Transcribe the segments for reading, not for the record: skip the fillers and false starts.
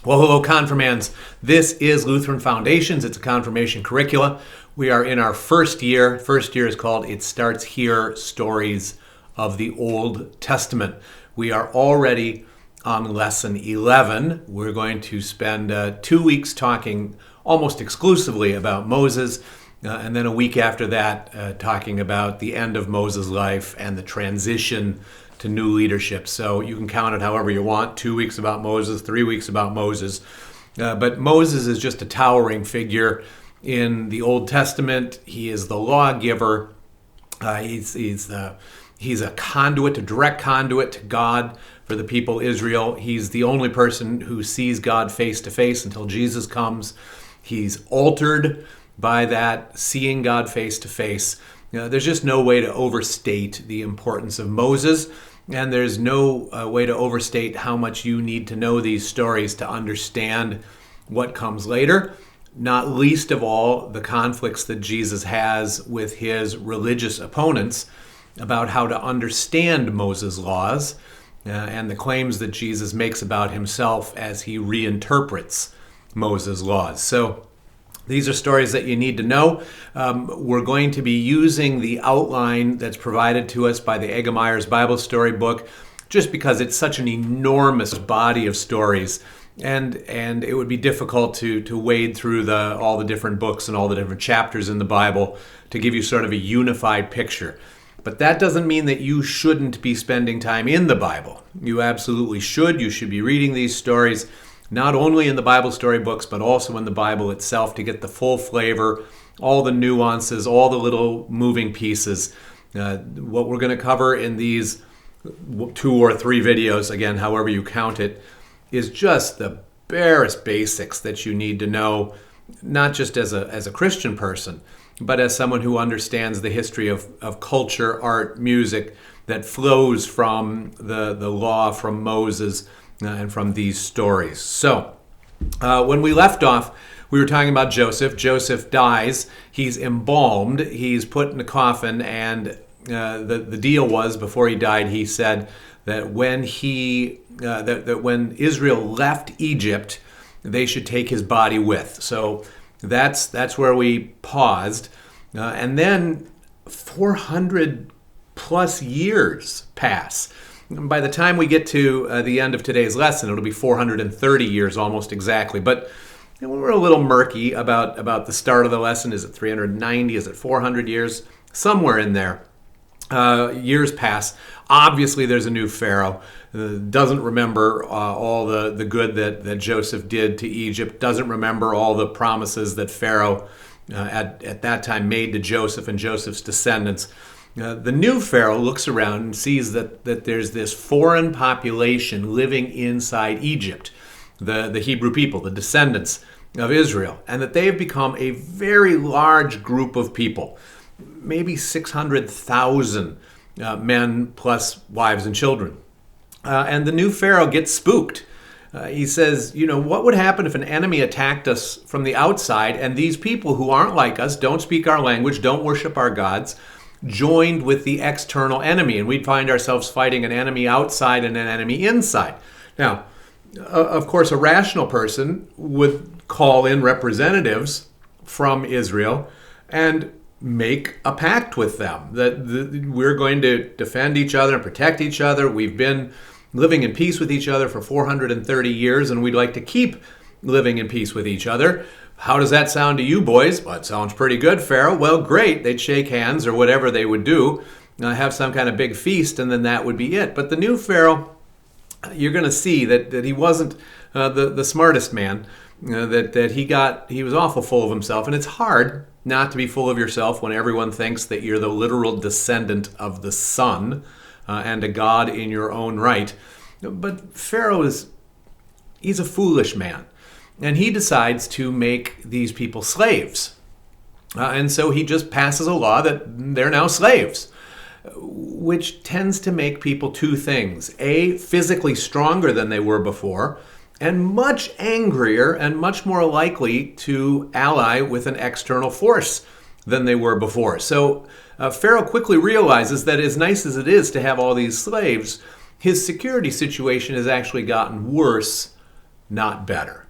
Well, hello, confirmands. This is Lutheran Foundations. It's a confirmation curricula. We are in our first year. First year is called It Starts Here, Stories of the Old Testament. We are already on lesson 11. We're going to spend 2 weeks talking almost exclusively about Moses, and then a week after that talking about the end of Moses' life and the transition to new leadership. So you can count it however you want. 2 weeks about Moses, 3 weeks about Moses. But Moses is just a towering figure in the Old Testament. He is the lawgiver. He's a conduit, a direct conduit to God for the people Israel. He's the only person who sees God face to face until Jesus comes. He's altered by that, seeing God face to face. There's just no way to overstate the importance of Moses, and there's no way to overstate how much you need to know these stories to understand what comes later, not least of all the conflicts that Jesus has with his religious opponents about how to understand Moses' laws and the claims that Jesus makes about himself as he reinterprets Moses' laws. So these are stories that you need to know. We're going to be using the outline that's provided to us by the Eggemeyer's Bible Story book, just because it's such an enormous body of stories, and it would be difficult to wade through all the different books and all the different chapters in the Bible to give you sort of a unified picture. But that doesn't mean that you shouldn't be spending time in the Bible. You absolutely should. You should be reading these stories, not only in the Bible story books, but also in the Bible itself to get the full flavor, all the nuances, all the little moving pieces. What we're going to cover in these 2 or 3 videos, again, however you count it, is just the barest basics that you need to know, not just as a Christian person, but as someone who understands the history of culture, art, music that flows from the law, from Moses, and from these stories. So, when we left off, we were talking about Joseph. Joseph dies. He's embalmed. He's put in a coffin, and the deal was, before he died, he said that when when Israel left Egypt, they should take his body with. So that's where we paused, and then 400 plus years pass. By the time we get to the end of today's lesson, it'll be 430 years almost exactly. But we're a little murky about the start of the lesson. Is it 390? Is it 400 years? Somewhere in there. Years pass. Obviously, there's a new Pharaoh. Doesn't remember all the good that Joseph did to Egypt. Doesn't remember all the promises that Pharaoh at that time made to Joseph and Joseph's descendants. The new Pharaoh looks around and sees that there's this foreign population living inside Egypt, the Hebrew people, the descendants of Israel, and that they have become a very large group of people, maybe 600,000 men plus wives and children. And the new Pharaoh gets spooked. He says, what would happen if an enemy attacked us from the outside, and these people who aren't like us, don't speak our language, don't worship our gods, joined with the external enemy, and we'd find ourselves fighting an enemy outside and an enemy inside. Now, of course, a rational person would call in representatives from Israel and make a pact with them that we're going to defend each other and protect each other. We've been living in peace with each other for 430 years, and we'd like to keep living in peace with each other. How does that sound to you, boys? Well, it sounds pretty good, Pharaoh. Well, great. They'd shake hands or whatever they would do, have some kind of big feast, and then that would be it. But the new Pharaoh, you're going to see that he wasn't the smartest man, that he was awful full of himself. And it's hard not to be full of yourself when everyone thinks that you're the literal descendant of the sun and a god in your own right. But Pharaoh he's a foolish man. And he decides to make these people slaves. And so he just passes a law that they're now slaves, which tends to make people 2 things. A, physically stronger than they were before, and much angrier and much more likely to ally with an external force than they were before. So Pharaoh quickly realizes that as nice as it is to have all these slaves, his security situation has actually gotten worse not better.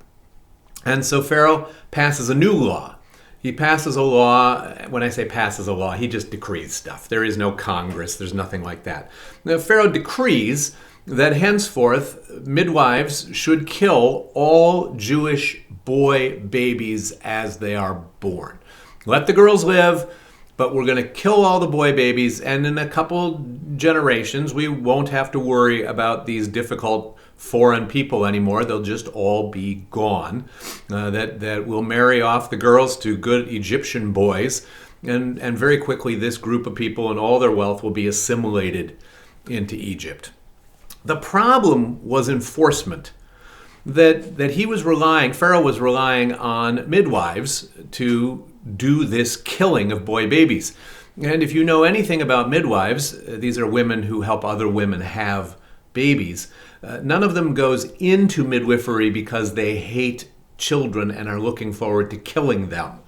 And so Pharaoh passes a new law. He passes a law. When I say passes a law, he just decrees stuff. There is no Congress. There's nothing like that. Now, Pharaoh decrees that henceforth midwives should kill all Jewish boy babies as they are born. Let the girls live, but we're going to kill all the boy babies, and in a couple generations we won't have to worry about these difficult foreign people anymore. They'll just all be gone. That will marry off the girls to good Egyptian boys, and very quickly this group of people and all their wealth will be assimilated into Egypt. The problem was enforcement. That Pharaoh was relying on midwives to do this killing of boy babies. And if you know anything about midwives, these are women who help other women have babies. None of them goes into midwifery because they hate children and are looking forward to killing them.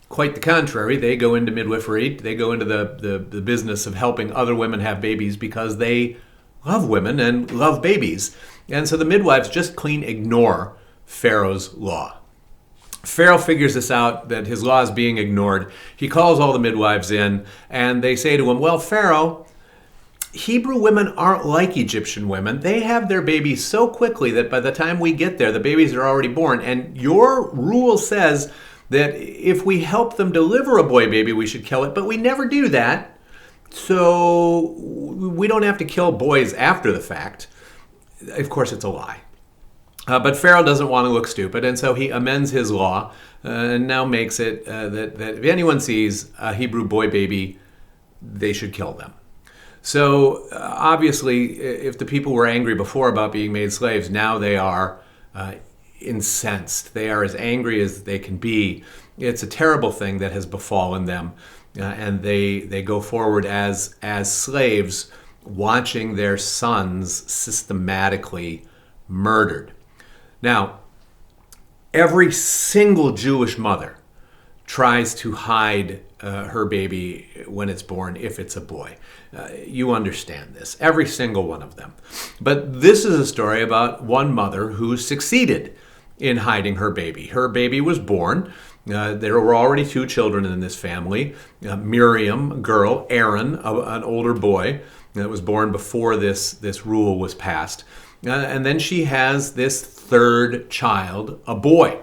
Quite the contrary, they go into midwifery, they go into the business of helping other women have babies because they love women and love babies. And so the midwives just clean ignore Pharaoh's law. Pharaoh figures this out, that his law is being ignored. He calls all the midwives in, and they say to him, well, Pharaoh, Hebrew women aren't like Egyptian women. They have their babies so quickly that by the time we get there, the babies are already born. And your rule says that if we help them deliver a boy baby, we should kill it, but we never do that. So we don't have to kill boys after the fact. Of course, it's a lie. But Pharaoh doesn't want to look stupid, and so he amends his law and now makes it that if anyone sees a Hebrew boy baby, they should kill them. So obviously, if the people were angry before about being made slaves, now they are incensed. They are as angry as they can be. It's a terrible thing that has befallen them, and they go forward as slaves, watching their sons systematically murdered. Now, every single Jewish mother tries to hide her baby when it's born, if it's a boy. You understand this, every single one of them. But this is a story about one mother who succeeded in hiding her baby. Her baby was born. There were already two children in this family, Miriam, a girl, Aaron, an older boy that was born before this rule was passed. And then she has this third child, a boy.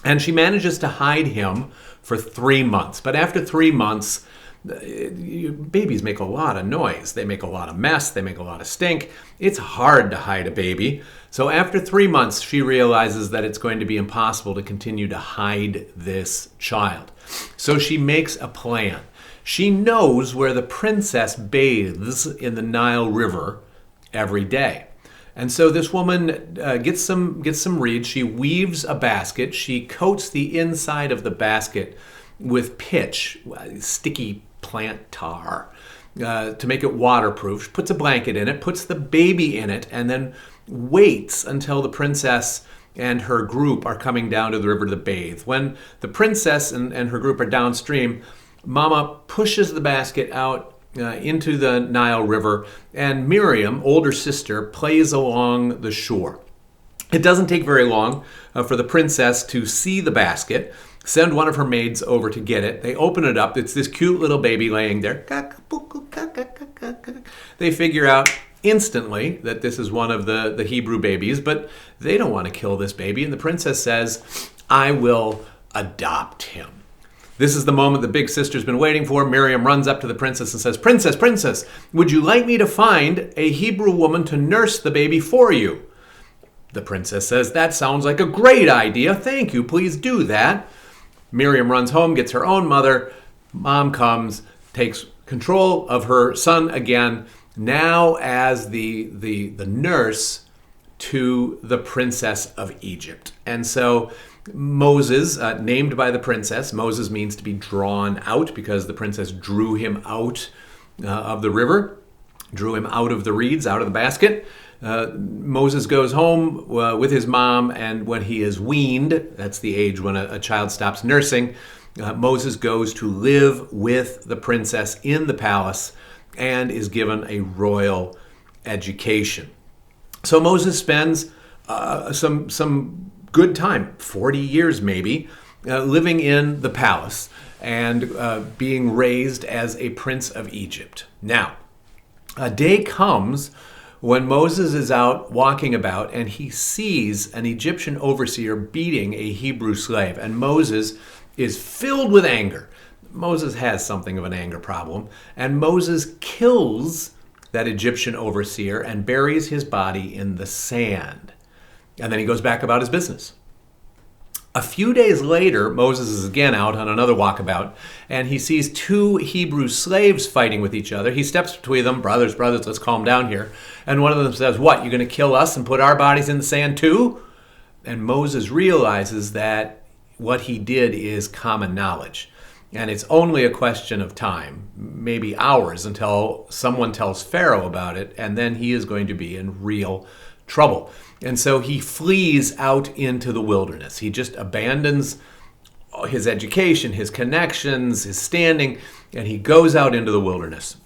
And she manages to hide him for 3 months. But after 3 months, babies make a lot of noise. They make a lot of mess. They make a lot of stink. It's hard to hide a baby. So after 3 months, she realizes that it's going to be impossible to continue to hide this child. So she makes a plan. She knows where the princess bathes in the Nile River every day. And so this woman gets some reeds. She weaves a basket. She coats the inside of the basket with pitch, sticky plant tar, to make it waterproof. She puts a blanket in it, puts the baby in it, and then waits until the princess and her group are coming down to the river to bathe. When the princess and her group are downstream, Mama pushes the basket out into the Nile River, and Miriam, older sister, plays along the shore. It doesn't take very long for the princess to see the basket, send one of her maids over to get it. They open it up. It's this cute little baby laying there. They figure out instantly that this is one of the Hebrew babies, but they don't want to kill this baby. And the princess says, I will adopt him. This is the moment the big sister's been waiting for. Miriam runs up to the princess and says, Princess, princess, would you like me to find a Hebrew woman to nurse the baby for you? The princess says, that sounds like a great idea. Thank you. Please do that. Miriam runs home, gets her own mother. Mom comes, takes control of her son again, now as the nurse to the princess of Egypt. And so Moses, named by the princess, Moses means to be drawn out because the princess drew him out of the river, drew him out of the reeds, out of the basket. Moses goes home with his mom, and when he is weaned, that's the age when a child stops nursing, Moses goes to live with the princess in the palace and is given a royal education. So Moses spends some good time, 40 years maybe, living in the palace and being raised as a prince of Egypt. Now, a day comes when Moses is out walking about and he sees an Egyptian overseer beating a Hebrew slave, and Moses is filled with anger. Moses has something of an anger problem, and Moses kills that Egyptian overseer and buries his body in the sand. And then he goes back about his business. A few days later, Moses is again out on another walkabout, and he sees two Hebrew slaves fighting with each other. He steps between them, brothers, let's calm down here. And one of them says, "What, you're going to kill us and put our bodies in the sand too?" And Moses realizes that what he did is common knowledge. And it's only a question of time, maybe hours, until someone tells Pharaoh about it, and then he is going to be in real trouble. And so he flees out into the wilderness. He just abandons his education, his connections, his standing, and he goes out into the wilderness.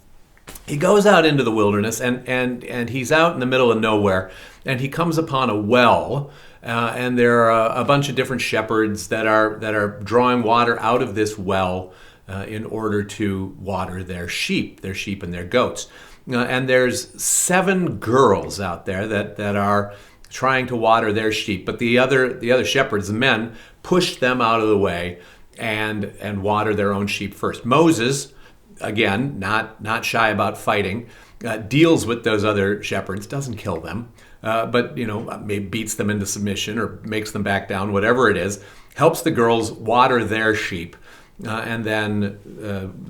He goes out into the wilderness, and he's out in the middle of nowhere, and he comes upon a well, and there are a bunch of different shepherds that are drawing water out of this well in order to water their sheep and their goats. And there's 7 girls out there that are trying to water their sheep, but the other shepherds, the men, push them out of the way and water their own sheep first. Moses, again, not shy about fighting, deals with those other shepherds, doesn't kill them, but maybe beats them into submission or makes them back down, whatever it is, helps the girls water their sheep, and then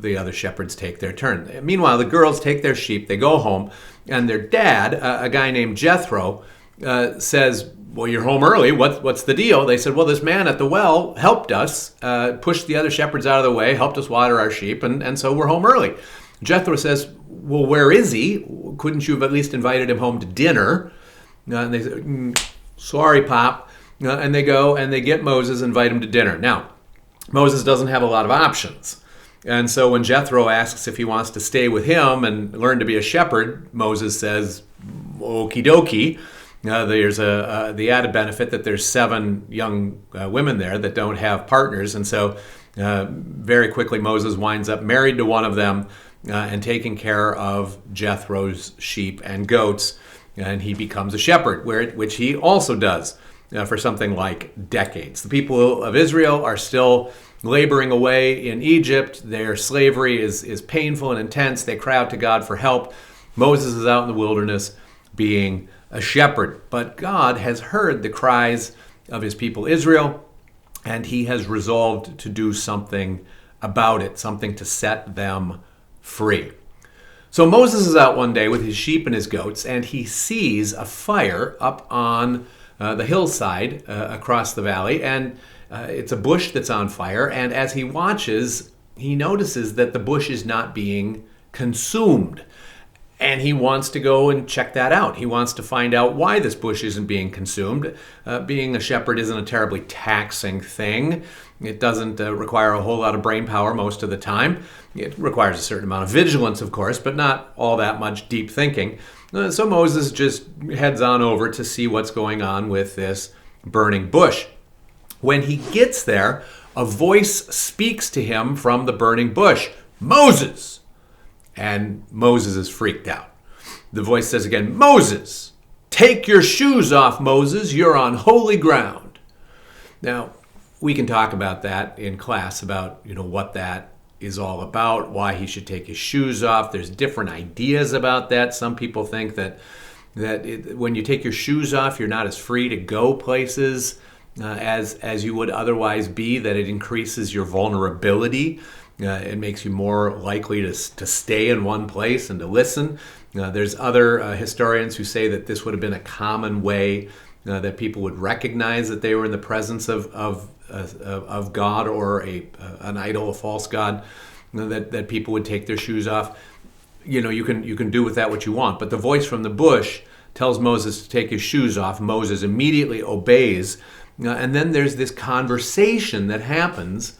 the other shepherds take their turn. Meanwhile, the girls take their sheep, they go home, and their dad, a guy named Jethro, says, "Well, you're home early. What's the deal?" They said, "Well, this man at the well helped us, pushed the other shepherds out of the way, helped us water our sheep, and so we're home early." Jethro says, "Well, where is he? Couldn't you have at least invited him home to dinner?" And they say, "Sorry, Pop." And they go and they get Moses, invite him to dinner. Now, Moses doesn't have a lot of options. And so when Jethro asks if he wants to stay with him and learn to be a shepherd, Moses says, "Okie dokie." There's the added benefit that there's 7 young women there that don't have partners. And so very quickly Moses winds up married to one of them and taking care of Jethro's sheep and goats. And he becomes a shepherd, which he also does for something like decades. The people of Israel are still laboring away in Egypt. Their slavery is painful and intense. They cry out to God for help. Moses is out in the wilderness being a shepherd. But God has heard the cries of his people Israel, and he has resolved to do something about it, something to set them free. So Moses is out one day with his sheep and his goats, and he sees a fire up on the hillside across the valley, and it's a bush that's on fire. And as he watches, he notices that the bush is not being consumed. And he wants to go and check that out. He wants to find out why this bush isn't being consumed. Being a shepherd isn't a terribly taxing thing. It doesn't require a whole lot of brain power most of the time. It requires a certain amount of vigilance, of course, but not all that much deep thinking. So Moses just heads on over to see what's going on with this burning bush. When he gets there, a voice speaks to him from the burning bush, "Moses!" And Moses is freaked out. The voice says again, "Moses, take your shoes off, Moses. You're on holy ground." Now, we can talk about that in class, about what that is all about, why he should take his shoes off. There's different ideas about that. Some people think that when you take your shoes off, you're not as free to go places as you would otherwise be, that it increases your vulnerability. It makes you more likely to stay in one place and to listen. There's other historians who say that this would have been a common way that people would recognize that they were in the presence of God or an idol, a false god, that people would take their shoes off. You can do with that what you want. But the voice from the bush tells Moses to take his shoes off. Moses immediately obeys. And then there's this conversation that happens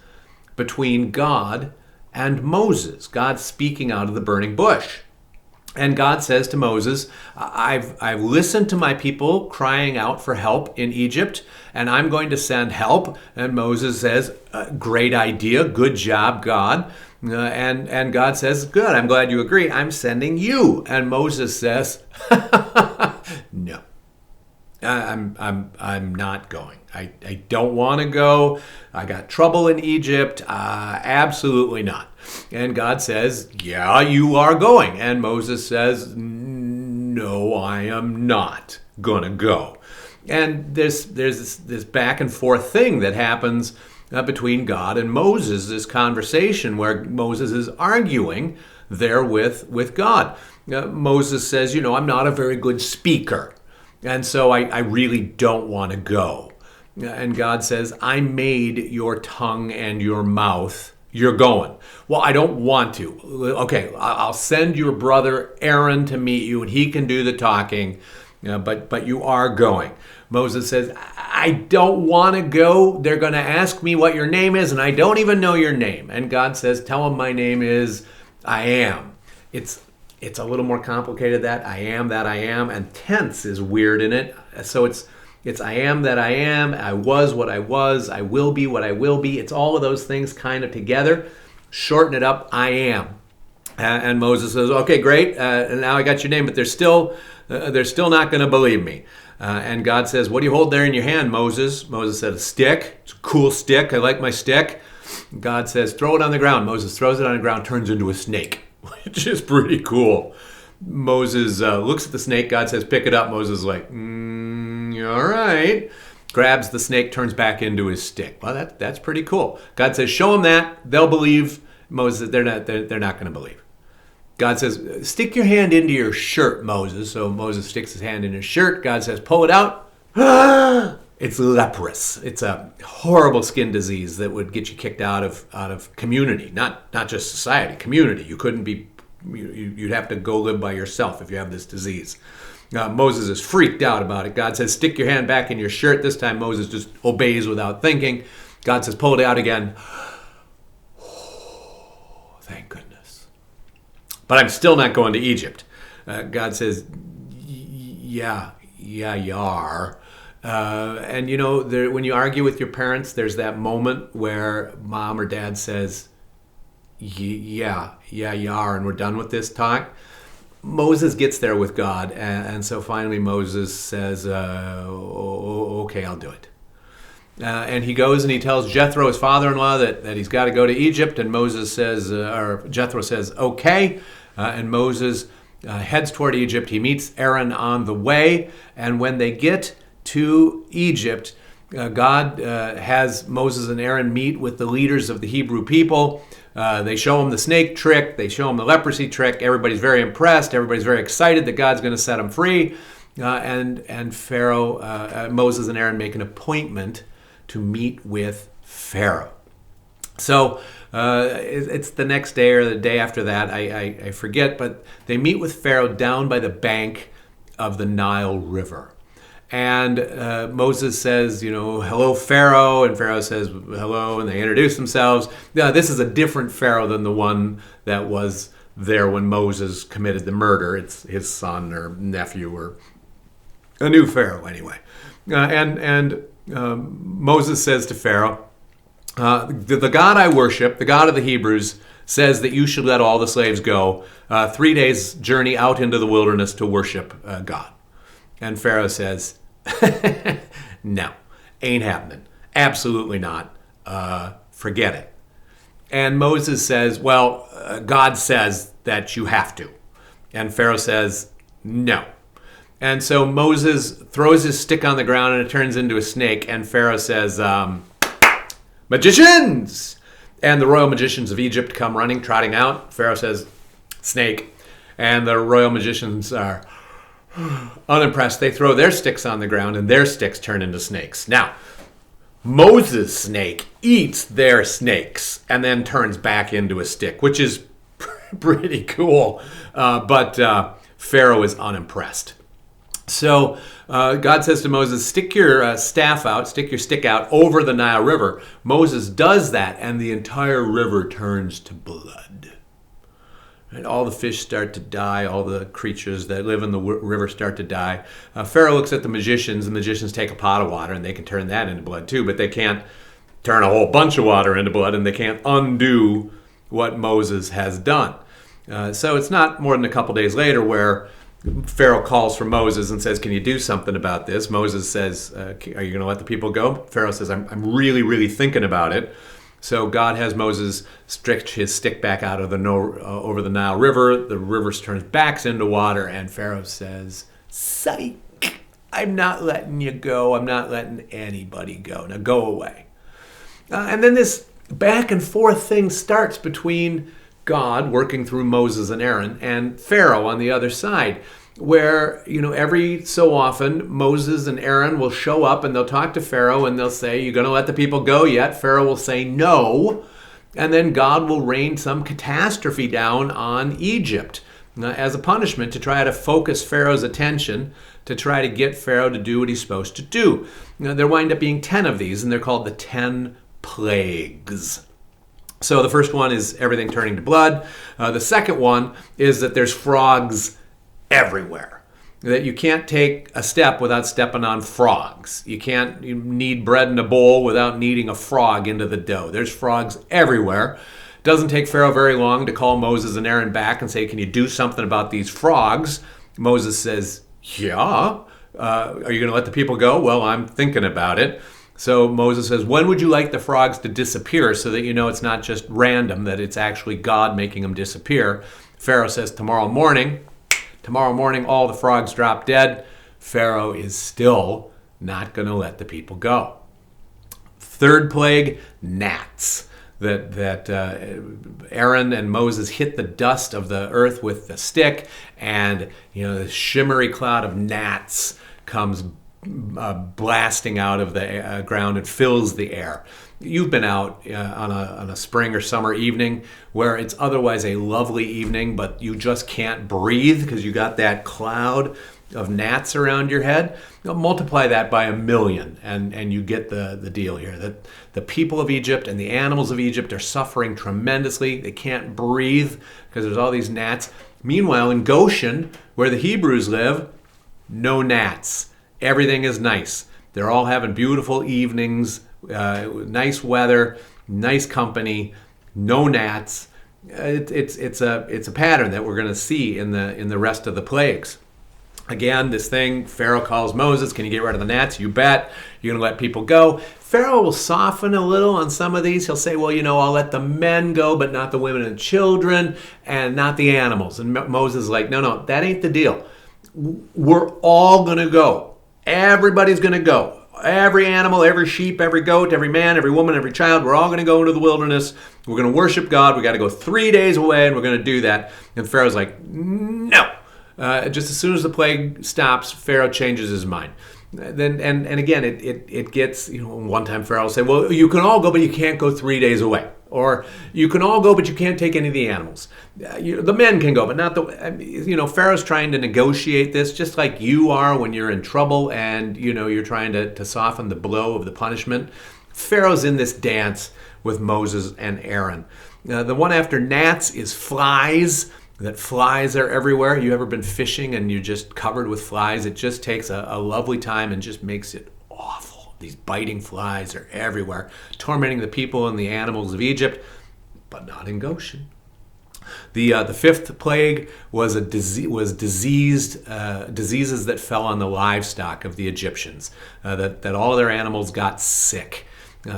between God and Moses, God speaking out of the burning bush. And God says to Moses, I've listened to my people crying out for help in Egypt, and I'm going to send help. And Moses says, great idea, good job, God. And God says, good, I'm glad you agree, I'm sending you. And Moses says, no, I'm not going. I don't want to go. I got trouble in Egypt. Absolutely not. And God says, yeah, you are going. And Moses says, no, I am not going to go. And there's this back and forth thing that happens between God and Moses, this conversation where Moses is arguing there with God. Moses says, I'm not a very good speaker, and so I really don't want to go. And God says, I made your tongue and your mouth. You're going. Well, I don't want to. Okay, I'll send your brother Aaron to meet you, and he can do the talking, but you are going. Moses says, I don't want to go. They're going to ask me what your name is, and I don't even know your name. And God says, tell them my name is I am. It's a little more complicated that I am, and tense is weird in it. So it's I am that I am, I was what I was, I will be what I will be. It's all of those things kind of together. Shorten it up, I am. And Moses says, okay, great, and now I got your name, but they're still not going to believe me. And God says, what do you hold there in your hand, Moses? Moses said, a stick. It's a cool stick. I like my stick. God says, throw it on the ground. Moses throws it on the ground, turns into a snake, which is pretty cool. Moses looks at the snake. God says, pick it up. Moses is like, all right. Grabs the snake, turns back into his stick. Well, that's pretty cool. God says, show them that. They'll believe. Moses, they're not going to believe. God says, stick your hand into your shirt, Moses. So Moses sticks his hand in his shirt. God says, pull it out. It's leprous. It's a horrible skin disease that would get you kicked out of community, not just society, community. You couldn't be, you'd have to go live by yourself if you have this disease. Moses is freaked out about it. God says, stick your hand back in your shirt. This time Moses just obeys without thinking. God says, pull it out again. Oh, thank goodness. But I'm still not going to Egypt. God says, yeah, you are. And when you argue with your parents, there's that moment where mom or dad says, yeah, you are, and we're done with this talk. Moses gets there with God, and so finally Moses says, okay, I'll do it. And he goes and he tells Jethro, his father-in-law, that he's got to go to Egypt, and Moses says, or Jethro says, okay, and Moses heads toward Egypt. He meets Aaron on the way, and when they get to Egypt, God has Moses and Aaron meet with the leaders of the Hebrew people. They show him the snake trick. They show him the leprosy trick. Everybody's very impressed. Everybody's very excited that God's going to set them free. And Pharaoh, Moses and Aaron make an appointment to meet with Pharaoh. So it's the next day or the day after that. I forget, but they meet with Pharaoh down by the bank of the Nile River. And Moses says, hello, Pharaoh. And Pharaoh says, hello. And they introduce themselves. This is a different Pharaoh than the one that was there when Moses committed the murder. It's his son or nephew or a new Pharaoh anyway. And Moses says to Pharaoh, the God I worship, the God of the Hebrews, says that you should let all the slaves go 3 days' journey out into the wilderness to worship God. And Pharaoh says, no, ain't happening. Absolutely not. Forget it. And Moses says, well, God says that you have to. And Pharaoh says, no. And so Moses throws his stick on the ground and it turns into a snake. And Pharaoh says, magicians! And the royal magicians of Egypt come running, trotting out. Pharaoh says, snake. And the royal magicians are unimpressed. They throw their sticks on the ground and their sticks turn into snakes. Now, Moses' snake eats their snakes and then turns back into a stick, which is pretty cool. But Pharaoh is unimpressed. So God says to Moses, stick your staff out, stick your stick out over the Nile River. Moses does that and the entire river turns to blood. And all the fish start to die. All the creatures that live in the river start to die. Pharaoh looks at the magicians. The magicians take a pot of water, and they can turn that into blood too. But they can't turn a whole bunch of water into blood, and they can't undo what Moses has done. So it's not more than a couple days later where Pharaoh calls for Moses and says, can you do something about this? Moses says, are you going to let the people go? Pharaoh says, I'm really, really thinking about it. So God has Moses stretch his stick back out of the over the Nile River. The river turns back into water, and Pharaoh says, psych, I'm not letting you go. I'm not letting anybody go. Now go away. And then this back and forth thing starts between God working through Moses and Aaron and Pharaoh on the other side, where, every so often Moses and Aaron will show up and they'll talk to Pharaoh and they'll say, you going to let the people go yet? Pharaoh will say no. And then God will rain some catastrophe down on Egypt as a punishment to try to focus Pharaoh's attention, to try to get Pharaoh to do what he's supposed to do. There wind up being 10 of these, and they're called the 10 plagues. So the first one is everything turning to blood. The second one is that there's frogs everywhere. That you can't take a step without stepping on frogs. You knead bread in a bowl without kneading a frog into the dough. There's frogs everywhere. Doesn't take Pharaoh very long to call Moses and Aaron back and say, can you do something about these frogs? Moses says, yeah. Are you going to let the people go? Well, I'm thinking about it. So Moses says, when would you like the frogs to disappear so that you know it's not just random, that it's actually God making them disappear? Pharaoh says, tomorrow morning. Tomorrow morning, all the frogs drop dead. Pharaoh is still not going to let the people go. Third plague, gnats. That Aaron and Moses hit the dust of the earth with the stick, and the shimmery cloud of gnats comes blasting out of the ground and fills the air. You've been out on a spring or summer evening where it's otherwise a lovely evening, but you just can't breathe because you got that cloud of gnats around your head. Multiply that by 1,000,000 and you get the deal here. That the people of Egypt and the animals of Egypt are suffering tremendously. They can't breathe because there's all these gnats. Meanwhile, in Goshen, where the Hebrews live, no gnats. Everything is nice. They're all having beautiful evenings, nice weather, nice company, no gnats. It's a pattern that we're going to see in the rest of the plagues. Again, this thing, Pharaoh calls Moses, can you get rid of the gnats? You bet. You're going to let people go. Pharaoh will soften a little on some of these. He'll say, well, I'll let the men go, but not the women and children, and not the animals. And Moses is like, no, that ain't the deal. We're all going to go. Everybody's going to go. Every animal, every sheep, every goat, every man, every woman, every child, we're all going to go into the wilderness. We're going to worship God. We got to go 3 days away, and we're going to do that. And Pharaoh's like, no. Just as soon as the plague stops, Pharaoh changes his mind. Then and again, it gets, one time Pharaoh will say, well, you can all go, but you can't go 3 days away. Or you can all go, but you can't take any of the animals. The men can go, but not the, Pharaoh's trying to negotiate this just like you are when you're in trouble and, you're trying to soften the blow of the punishment. Pharaoh's in this dance with Moses and Aaron. The one after gnats is flies. That flies are everywhere. You ever been fishing and you're just covered with flies? It just takes a lovely time and just makes it awful. These biting flies are everywhere, tormenting the people and the animals of Egypt, but not in Goshen. The fifth plague was diseases that fell on the livestock of the Egyptians, that all their animals got sick.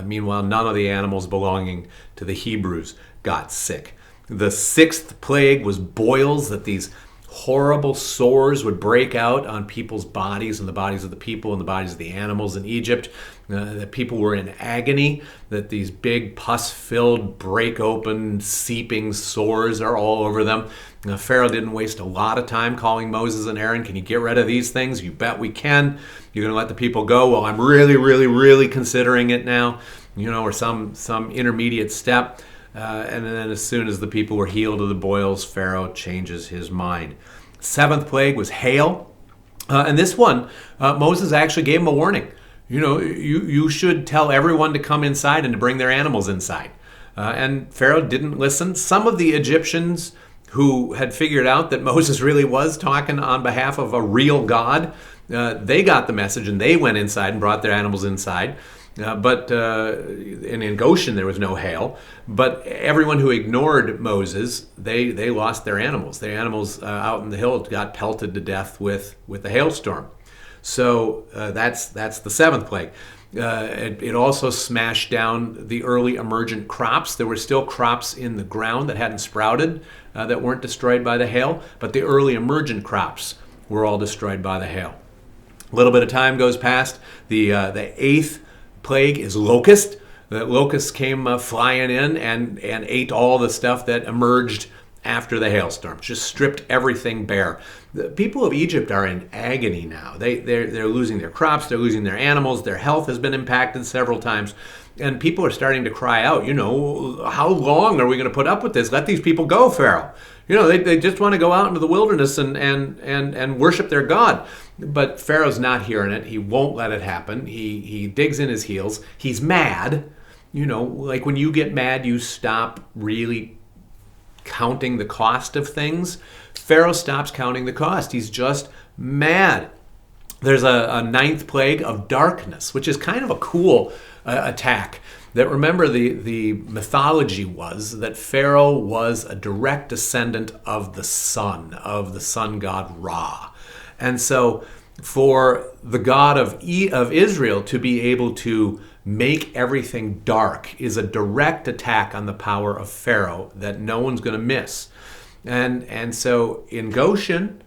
Meanwhile, none of the animals belonging to the Hebrews got sick. The sixth plague was boils, that these horrible sores would break out on people's bodies and the bodies of the people and the bodies of the animals in Egypt. That people were in agony, that these big pus-filled, break-open, seeping sores are all over them. Pharaoh didn't waste a lot of time calling Moses and Aaron, can you get rid of these things? You bet we can. You're going to let the people go? Well, I'm really, really, really considering it now, or some intermediate step. And then as soon as the people were healed of the boils, Pharaoh changes his mind. Seventh plague was hail. And this one, Moses actually gave him a warning. You should tell everyone to come inside and to bring their animals inside. And Pharaoh didn't listen. Some of the Egyptians who had figured out that Moses really was talking on behalf of a real God, they got the message and they went inside and brought their animals inside. But in Goshen there was no hail. But everyone who ignored Moses, they lost their animals. Their animals out in the hill got pelted to death with the hailstorm. So that's the seventh plague. It also smashed down the early emergent crops. There were still crops in the ground that hadn't sprouted that weren't destroyed by the hail, but the early emergent crops were all destroyed by the hail. A little bit of time goes past. The eighth plague is locust. The locusts came flying in and ate all the stuff that emerged after the hailstorm. Just stripped everything bare. The people of Egypt are in agony now. They're losing their crops, they're losing their animals, their health has been impacted several times. And people are starting to cry out, how long are we going to put up with this? Let these people go, Pharaoh. They just want to go out into the wilderness and worship their God. But Pharaoh's not hearing it. He won't let it happen. He digs in his heels. He's mad. Like when you get mad, you stop really counting the cost of things. Pharaoh stops counting the cost. He's just mad. There's a ninth plague of darkness, which is kind of a cool attack. That, remember, the mythology was that Pharaoh was a direct descendant of the sun god Ra. And so for the God of Israel to be able to make everything dark is a direct attack on the power of Pharaoh that no one's going to miss. And so in Goshen,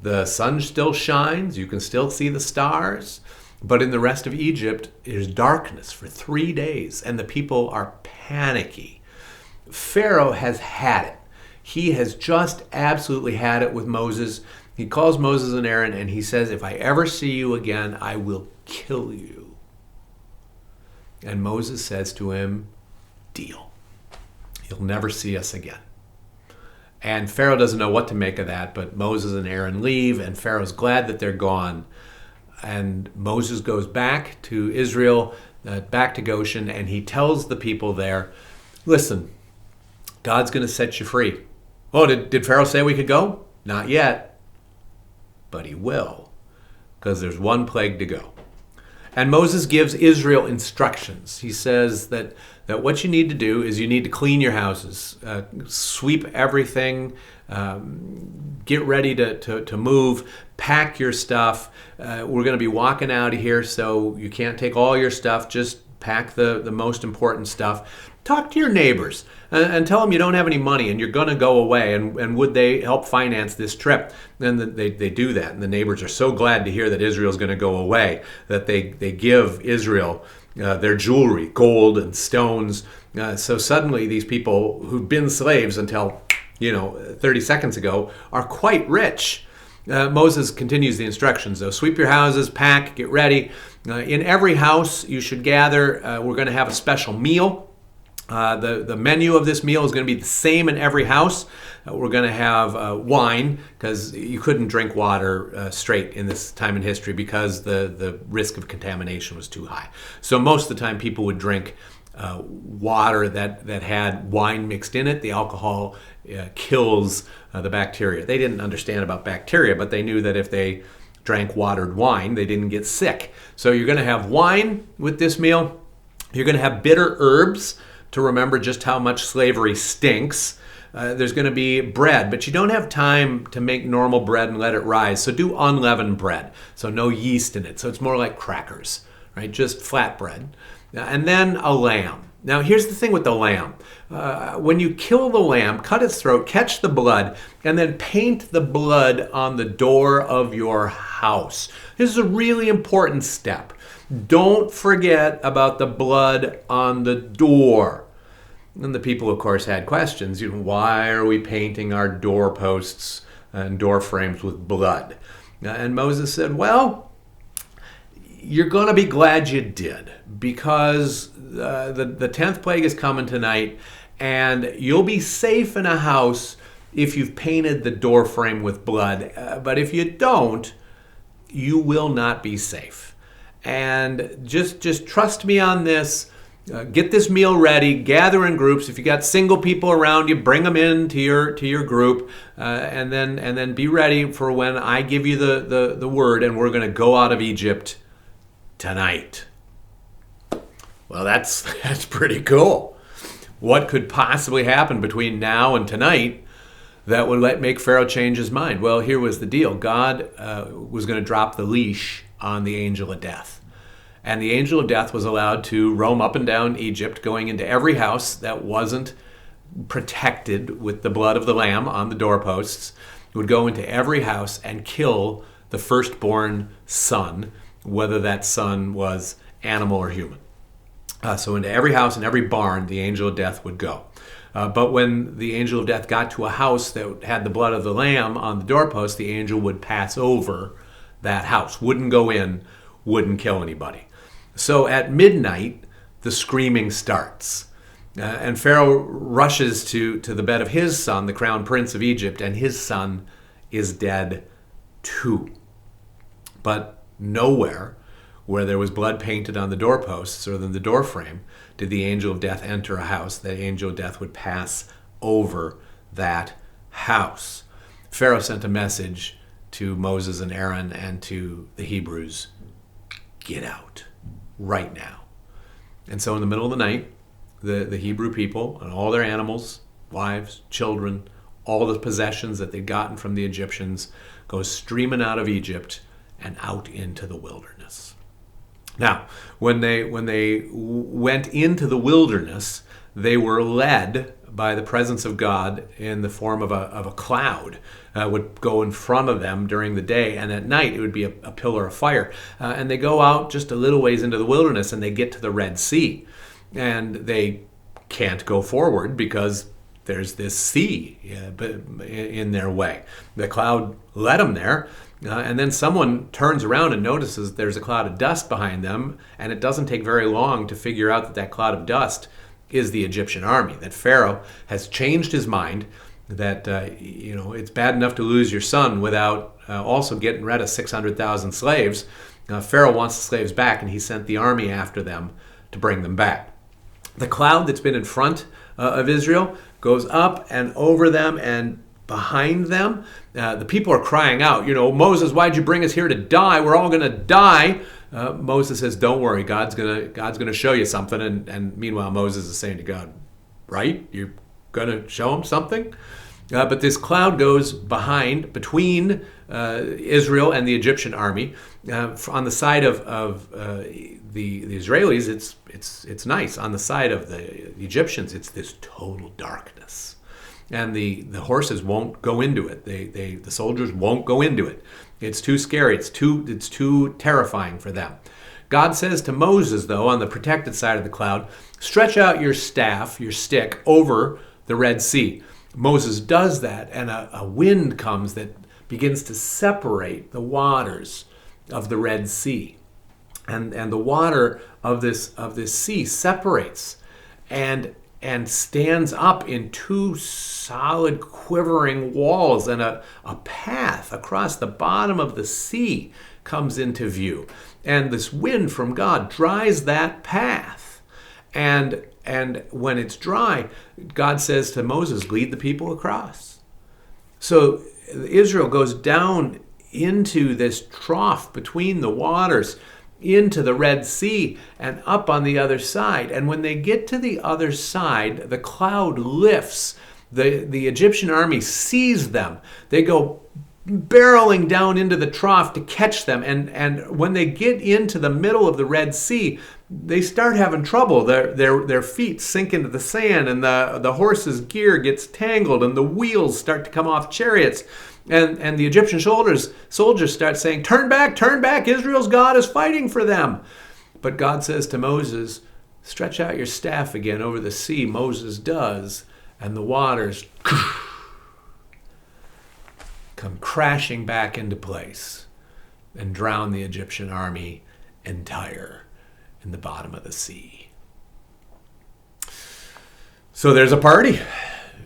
the sun still shines, you can still see the stars, but in the rest of Egypt, there's darkness for 3 days, and the people are panicky. Pharaoh has had it. He has just absolutely had it with Moses. He calls Moses and Aaron, and he says, if I ever see you again, I will kill you. And Moses says to him, deal. You'll never see us again. And Pharaoh doesn't know what to make of that, but Moses and Aaron leave, and Pharaoh's glad that they're gone. And Moses goes back to Israel, back to Goshen, and he tells the people there, listen, God's going to set you free. Oh, did Pharaoh say we could go? Not yet, but he will, because there's one plague to go. And Moses gives Israel instructions. He says that what you need to do is you need to clean your houses, sweep everything, get ready to move, pack your stuff. We're going to be walking out of here, so you can't take all your stuff. Just pack the most important stuff. Talk to your neighbors and tell them you don't have any money and you're going to go away, and would they help finance this trip? Then they do that, and the neighbors are so glad to hear that Israel's going to go away that they give Israel their jewelry, gold and stones. So suddenly these people who've been slaves until 30 seconds ago are quite rich. Moses continues the instructions, though. Sweep your houses, pack, get ready. In every house you should gather. We're going to have a special meal. The menu of this meal is going to be the same in every house. We're going to have wine, because you couldn't drink water straight in this time in history because the risk of contamination was too high. So most of the time people would drink water that had wine mixed in it. The alcohol kills the bacteria. They didn't understand about bacteria, but they knew that if they drank watered wine, they didn't get sick. So you're going to have wine with this meal. You're going to have bitter herbs to remember just how much slavery stinks. There's going to be bread, but you don't have time to make normal bread and let it rise. So do unleavened bread, so no yeast in it. So it's more like crackers, right? Just flat bread. And then a lamb. Now here's the thing with the lamb. When you kill the lamb, cut its throat, catch the blood, and then paint the blood on the door of your house. This is a really important step. Don't forget about the blood on the door. And the people, of course, had questions. Why are we painting our doorposts and door frames with blood? And Moses said, well, you're going to be glad you did, because the 10th plague is coming tonight, and you'll be safe in a house if you've painted the door frame with blood. But if you don't, you will not be safe. And just trust me on this. Get this meal ready. Gather in groups. If you got single people around you, bring them into your group, and then be ready for when I give you the word, and we're going to go out of Egypt tonight. Well, that's pretty cool. What could possibly happen between now and tonight that would make Pharaoh change his mind? Well, here was the deal. God was going to drop the leash on the angel of death. And the angel of death was allowed to roam up and down Egypt, going into every house that wasn't protected with the blood of the lamb on the doorposts. He would go into every house and kill the firstborn son, whether that son was animal or human. So into every house and every barn, the angel of death would go. But when the angel of death got to a house that had the blood of the lamb on the doorpost, the angel would pass over that house, wouldn't go in, wouldn't kill anybody. So at midnight, the screaming starts. And Pharaoh rushes to the bed of his son, the crown prince of Egypt, and his son is dead too. But nowhere where there was blood painted on the doorposts or the door frame did the angel of death enter a house. The angel of death would pass over that house. Pharaoh sent a message to Moses and Aaron and to the Hebrews, get out right now. And so in the middle of the night, the Hebrew people and all their animals, wives, children, all the possessions that they'd gotten from the Egyptians go streaming out of Egypt and out into the wilderness. Now, when they went into the wilderness, they were led by the presence of God in the form of a cloud. Would go in front of them during the day, and at night it would be a pillar of fire. And they go out just a little ways into the wilderness, and they get to the Red Sea. And they can't go forward because there's this sea in their way. The cloud led them there, and then someone turns around and notices there's a cloud of dust behind them, and it doesn't take very long to figure out that cloud of dust is the Egyptian army, that Pharaoh has changed his mind, that it's bad enough to lose your son without also getting rid of 600,000 slaves. Pharaoh wants the slaves back, and he sent the army after them to bring them back. The cloud that's been in front of Israel goes up and over them and behind them. The people are crying out, Moses, why'd you bring us here to die? We're all going to die. Moses says, don't worry, God's gonna show you something. And meanwhile, Moses is saying to God, right? You're going to show him something? But this cloud goes between Israel and the Egyptian army. On the side of the Israelis, it's nice. On the side of the Egyptians, it's this total darkness. And the horses won't go into it. The soldiers won't go into it. It's too scary. It's too terrifying for them. God says to Moses, though, on the protected side of the cloud, stretch out your staff, your stick, over the Red Sea. Moses does that, and a wind comes that begins to separate the waters of the Red Sea. And the water of this sea separates and stands up in two solid quivering walls, and a path across the bottom of the sea comes into view. And this wind from God dries that path. And when it's dry, God says to Moses, lead the people across. So Israel goes down into this trough between the waters, into the Red Sea, and up on the other side. And when they get to the other side, the cloud lifts. The Egyptian army sees them. They go barreling down into the trough to catch them. And when they get into the middle of the Red Sea, they start having trouble. Their feet sink into the sand, and the horse's gear gets tangled, and the wheels start to come off chariots. And the Egyptian soldiers start saying, turn back, Israel's God is fighting for them. But God says to Moses, stretch out your staff again over the sea. Moses does, and the waters come crashing back into place and drown the Egyptian army entire in the bottom of the sea. So there's a party.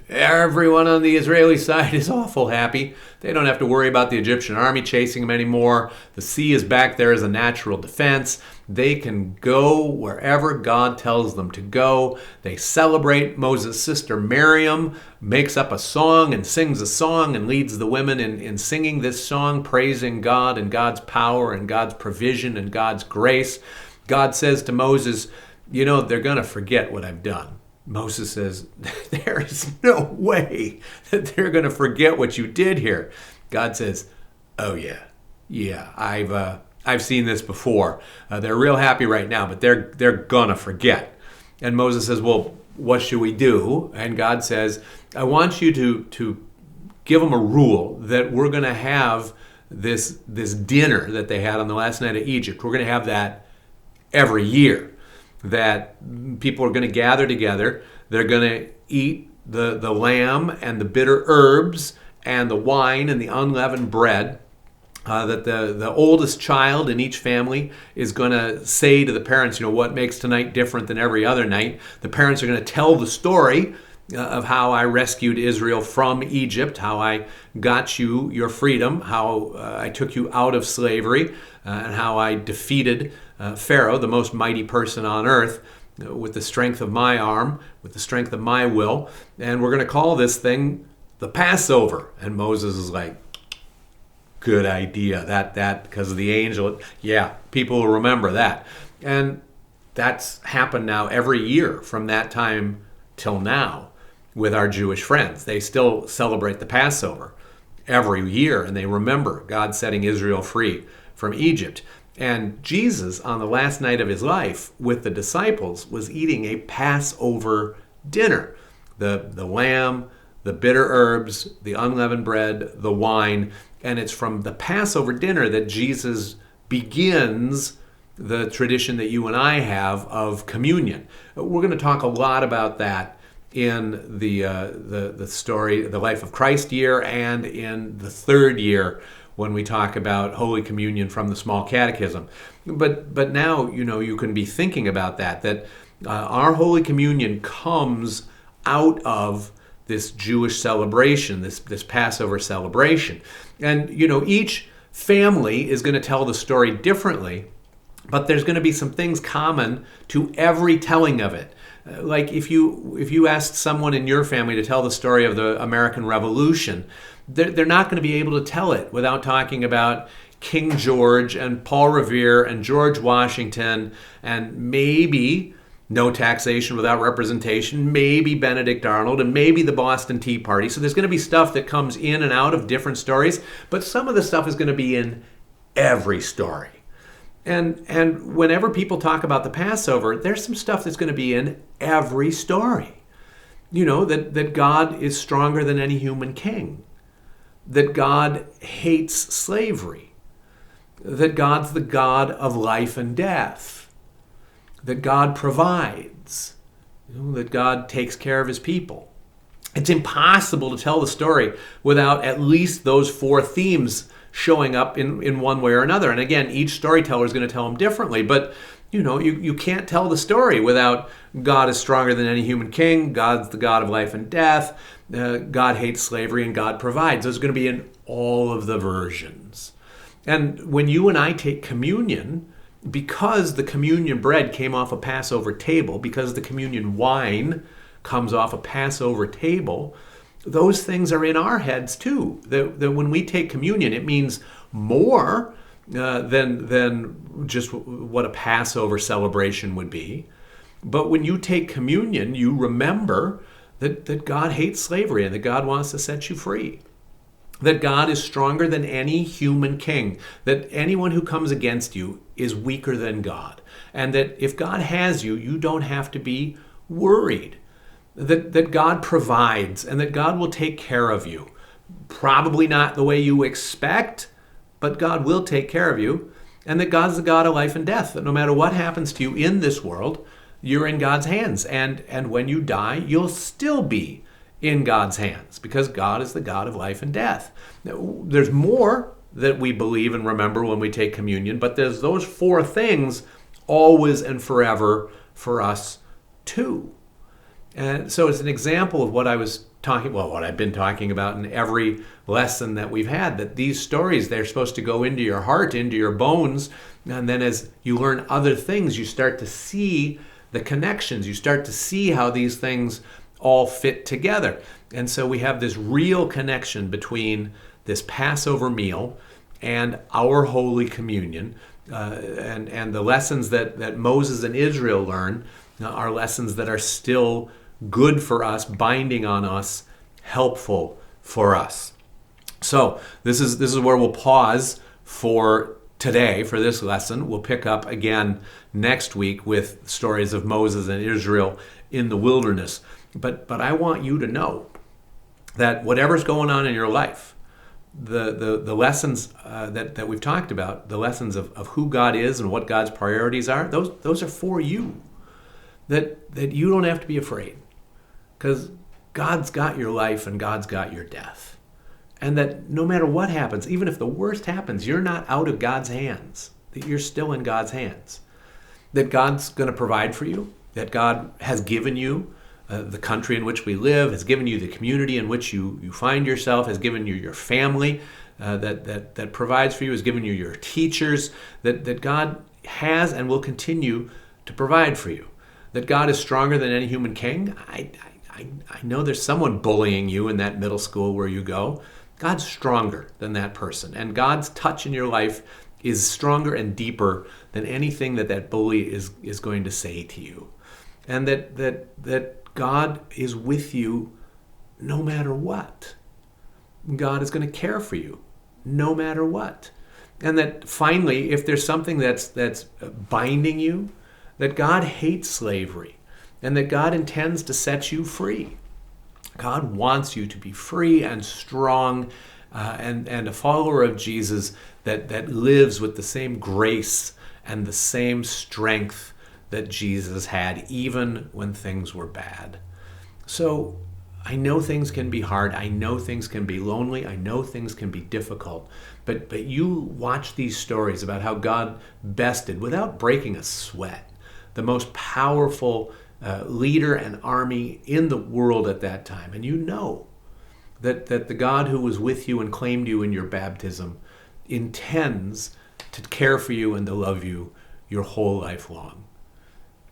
Everyone on the Israeli side is awful happy. They don't have to worry about the Egyptian army chasing them anymore. The sea is back there as a natural defense. They can go wherever God tells them to go. They celebrate. Moses' sister Miriam makes up a song and sings a song and leads the women in singing this song, praising God and God's power and God's provision and God's grace. God says to Moses, they're going to forget what I've done. Moses says, there is no way that they're going to forget what you did here. God says, oh yeah, I've seen this before. They're real happy right now, but they're gonna forget. And Moses says, well, what should we do? And God says, I want you to give them a rule that we're gonna have this dinner that they had on the last night of Egypt. We're gonna have that every year. That people are gonna gather together. They're gonna eat the lamb and the bitter herbs and the wine and the unleavened bread. That the oldest child in each family is going to say to the parents, what makes tonight different than every other night? The parents are going to tell the story of how I rescued Israel from Egypt, how I got you your freedom, how I took you out of slavery, and how I defeated Pharaoh, the most mighty person on earth, with the strength of my arm, with the strength of my will. And we're going to call this thing the Passover. And Moses is like, good idea. That because of the angel. Yeah, people will remember that. And that's happened now every year from that time till now with our Jewish friends. They still celebrate the Passover every year, and they remember God setting Israel free from Egypt. And Jesus, on the last night of his life with the disciples, was eating a Passover dinner. The lamb, the bitter herbs, the unleavened bread, the wine. And it's from the Passover dinner that Jesus begins the tradition that you and I have of communion. We're going to talk a lot about that in the story, the Life of Christ year, and in the third year when we talk about Holy Communion from the Small Catechism. But now, you can be thinking about that our Holy Communion comes out of this Jewish celebration, this Passover celebration. And, each family is going to tell the story differently, but there's going to be some things common to every telling of it. Like if you asked someone in your family to tell the story of the American Revolution, they're not going to be able to tell it without talking about King George and Paul Revere and George Washington and maybe no taxation without representation, maybe Benedict Arnold, and maybe the Boston Tea Party. So there's going to be stuff that comes in and out of different stories, but some of the stuff is going to be in every story. And whenever people talk about the Passover, there's some stuff that's going to be in every story. That God is stronger than any human king, that God hates slavery, that God's the God of life and death, that God provides, that God takes care of his people. It's impossible to tell the story without at least those four themes showing up in one way or another. And again, each storyteller is going to tell them differently, but you can't tell the story without God is stronger than any human king, God's the God of life and death, God hates slavery, and God provides. Those are going to be in all of the versions. And when you and I take communion, because the communion bread came off a Passover table, because the communion wine comes off a Passover table, those things are in our heads too. That when we take communion, it means more than just what a Passover celebration would be. But when you take communion, you remember that God hates slavery and that God wants to set you free. That God is stronger than any human king, that anyone who comes against you is weaker than God, and that if God has you, you don't have to be worried, that God provides and that God will take care of you. Probably not the way you expect, but God will take care of you, and that God's the God of life and death, that no matter what happens to you in this world, you're in God's hands, and when you die, you'll still be in God's hands, because God is the God of life and death. Now, there's more that we believe and remember when we take communion, but there's those four things always and forever for us too. And so it's an example of what what I've been talking about in every lesson that we've had, that these stories, they're supposed to go into your heart, into your bones. And then as you learn other things, you start to see the connections. You start to see how these things all fit together. And so we have this real connection between this Passover meal and our Holy Communion. And the lessons that Moses and Israel learn are lessons that are still good for us, binding on us, helpful for us. So this is where we'll pause for today for this lesson. We'll pick up again next week with stories of Moses and Israel in the wilderness. But I want you to know that whatever's going on in your life, the lessons that we've talked about, the lessons of who God is and what God's priorities are, those are for you. That you don't have to be afraid, because God's got your life and God's got your death. And that no matter what happens, even if the worst happens, you're not out of God's hands, that you're still in God's hands. That God's going to provide for you, that God has given you the country in which we live, has given you the community in which you find yourself, has given you your family that provides for you, has given you your teachers, that God has and will continue to provide for you. That God is stronger than any human king. I know there's someone bullying you in that middle school where you go. God's stronger than that person. And God's touch in your life is stronger and deeper than anything that bully is going to say to you. And that God is with you no matter what. God is going to care for you no matter what. And that finally, if there's something that's binding you, that God hates slavery and that God intends to set you free. God wants you to be free and strong and a follower of Jesus that lives with the same grace and the same strength that Jesus had, even when things were bad. So I know things can be hard. I know things can be lonely. I know things can be difficult. But you watch these stories about how God bested, without breaking a sweat, the most powerful leader and army in the world at that time. And you know that the God who was with you and claimed you in your baptism intends to care for you and to love you your whole life long.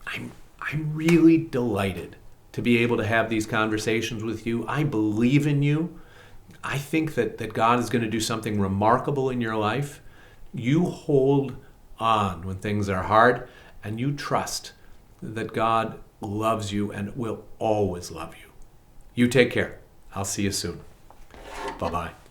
I'm really delighted to be able to have these conversations with you. I believe in you. I think that God is going to do something remarkable in your life. You hold on when things are hard, and you trust that God loves you and will always love you. You take care. I'll see you soon. Bye-bye.